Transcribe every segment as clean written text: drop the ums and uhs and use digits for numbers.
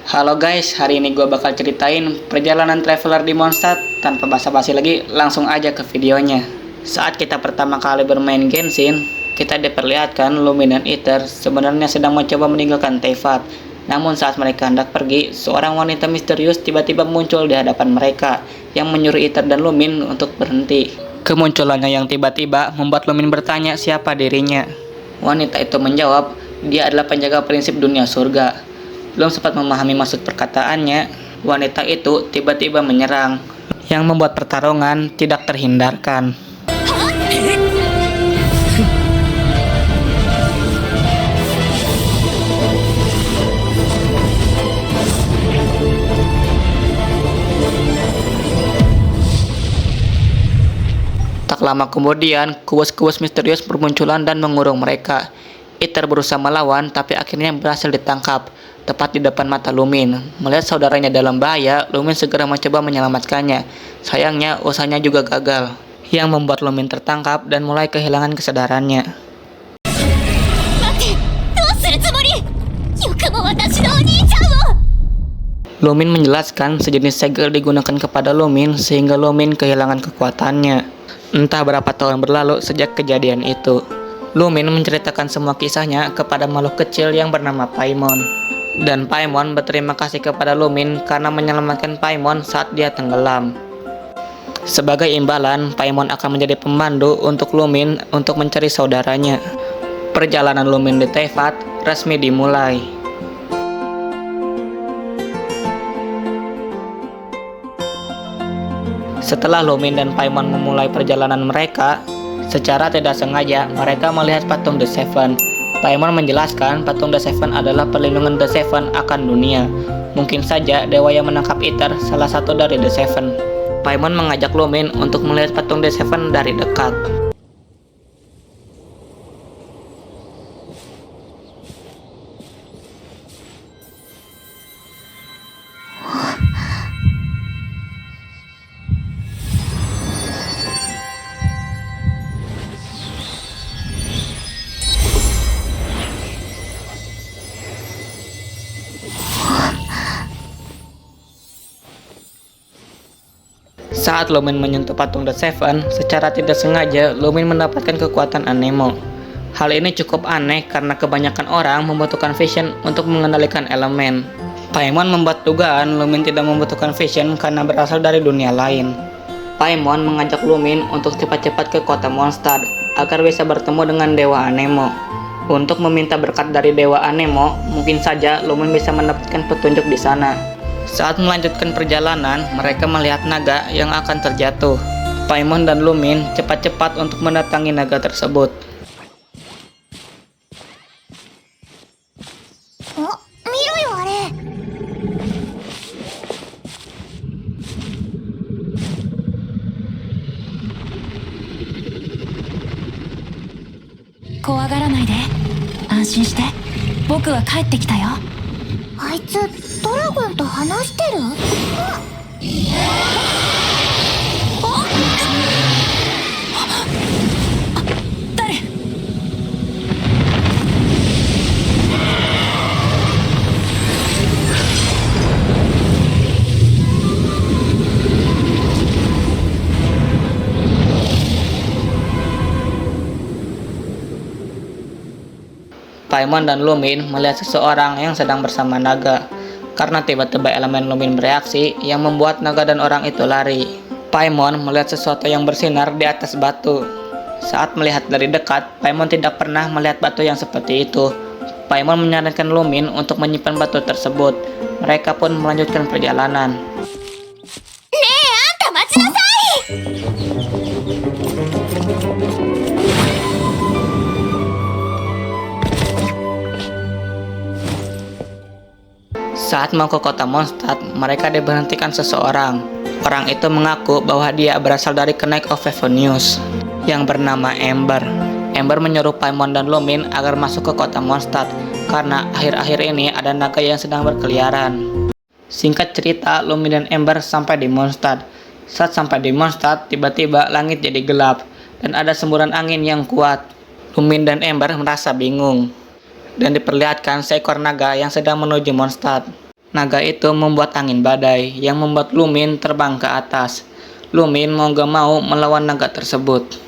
Halo guys, hari ini gue bakal ceritain perjalanan traveler di Mondstadt. Tanpa basa-basi lagi, langsung aja ke videonya. Saat kita pertama kali bermain Genshin, kita diperlihatkan Lumin dan Aether sebenarnya sedang mencoba meninggalkan Teyvat. Namun saat mereka hendak pergi, seorang wanita misterius tiba-tiba muncul di hadapan mereka yang menyuruh Aether dan Lumin untuk berhenti. Kemunculannya yang tiba-tiba membuat Lumin bertanya siapa dirinya. Wanita itu menjawab, dia adalah penjaga prinsip dunia surga. Belum sempat memahami maksud perkataannya, wanita itu tiba-tiba menyerang, yang membuat pertarungan tidak terhindarkan. Tak lama kemudian, kuas-kuas misterius bermunculan dan mengurung mereka. Aether berusaha melawan, tapi akhirnya berhasil ditangkap, tepat di depan mata Lumin. Melihat saudaranya dalam bahaya, Lumin segera mencoba menyelamatkannya. Sayangnya, usahanya juga gagal, yang membuat Lumin tertangkap dan mulai kehilangan kesadarannya. Lumin menjelaskan sejenis segel digunakan kepada Lumin sehingga Lumin kehilangan kekuatannya. Entah berapa tahun berlalu sejak kejadian itu. Lumin menceritakan semua kisahnya kepada makhluk kecil yang bernama Paimon. Dan Paimon berterima kasih kepada Lumin karena menyelamatkan Paimon saat dia tenggelam. Sebagai imbalan, Paimon akan menjadi pemandu untuk Lumin untuk mencari saudaranya. Perjalanan Lumin di Teyvat resmi dimulai. Setelah Lumin dan Paimon memulai perjalanan mereka, secara tidak sengaja mereka melihat patung The Seven. Paimon menjelaskan patung The Seven adalah perlindungan The Seven akan dunia. Mungkin saja dewa yang menangkap Aether salah satu dari The Seven. Paimon mengajak Lumin untuk melihat patung The Seven dari dekat. Saat Lumin menyentuh patung The Seven, secara tidak sengaja Lumin mendapatkan kekuatan Anemo. Hal ini cukup aneh karena kebanyakan orang membutuhkan vision untuk mengendalikan elemen. Paimon membuat dugaan Lumin tidak membutuhkan vision karena berasal dari dunia lain. Paimon mengajak Lumin untuk cepat-cepat ke kota Mondstadt agar bisa bertemu dengan Dewa Anemo. Untuk meminta berkat dari Dewa Anemo, mungkin saja Lumin bisa mendapatkan petunjuk di sana. Saat melanjutkan perjalanan, mereka melihat naga yang akan terjatuh. Paimon dan Lumin cepat-cepat untuk mendatangi naga tersebut. Paimon dan Lumin melihat seseorang yang sedang bersama naga. Karena tiba-tiba elemen Lumin bereaksi yang membuat naga dan orang itu lari. Paimon melihat sesuatu yang bersinar di atas batu. Saat melihat dari dekat, Paimon tidak pernah melihat batu yang seperti itu. Paimon menyarankan Lumin untuk menyimpan batu tersebut. Mereka pun melanjutkan perjalanan. Saat mau ke kota Mondstadt, mereka diberhentikan seseorang. Orang itu mengaku bahwa dia berasal dari Knight of Favonius yang bernama Ember. Ember menyuruh Paimon dan Lumin agar masuk ke kota Mondstadt karena akhir-akhir ini ada naga yang sedang berkeliaran. Singkat cerita, Lumin dan Ember sampai di Mondstadt. Saat sampai di Mondstadt, tiba-tiba langit jadi gelap dan ada semburan angin yang kuat. Lumin dan Ember merasa bingung dan diperlihatkan seekor naga yang sedang menuju Mondstadt. Naga itu membuat angin badai yang membuat Lumin terbang ke atas. Lumin mau gak mau melawan naga tersebut.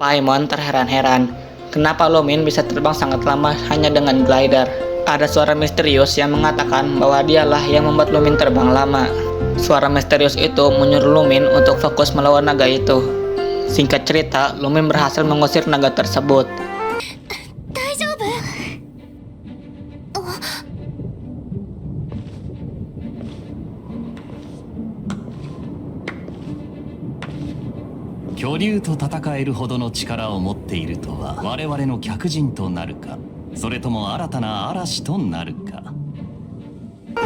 Paimon terheran-heran, kenapa Lumin bisa terbang sangat lama hanya dengan glider? Ada suara misterius yang mengatakan bahwa dialah yang membuat Lumin terbang lama. Suara misterius itu menyuruh Lumin untuk fokus melawan naga itu. Singkat cerita, Lumin berhasil mengusir naga tersebut. Kyoryuと戦えるほどの力を持っているとは我々の客人となるか、それとも新たな嵐となるか。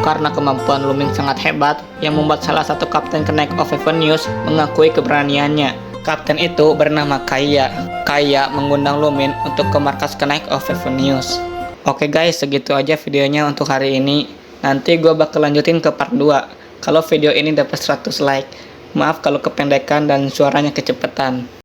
Karena kemampuan Lumin sangat hebat, yang membuat salah satu kapten Knights of Evenius mengakui keberaniannya. Kapten itu bernama Kaiya. Kaiya mengundang Lumin untuk ke markas Knights of Evenius. Oke guys, segitu aja videonya untuk hari ini. Nanti gue bakal lanjutin ke part 2 kalau video ini dapat 100 like. Maaf kalau kependekan dan suaranya kecepatan.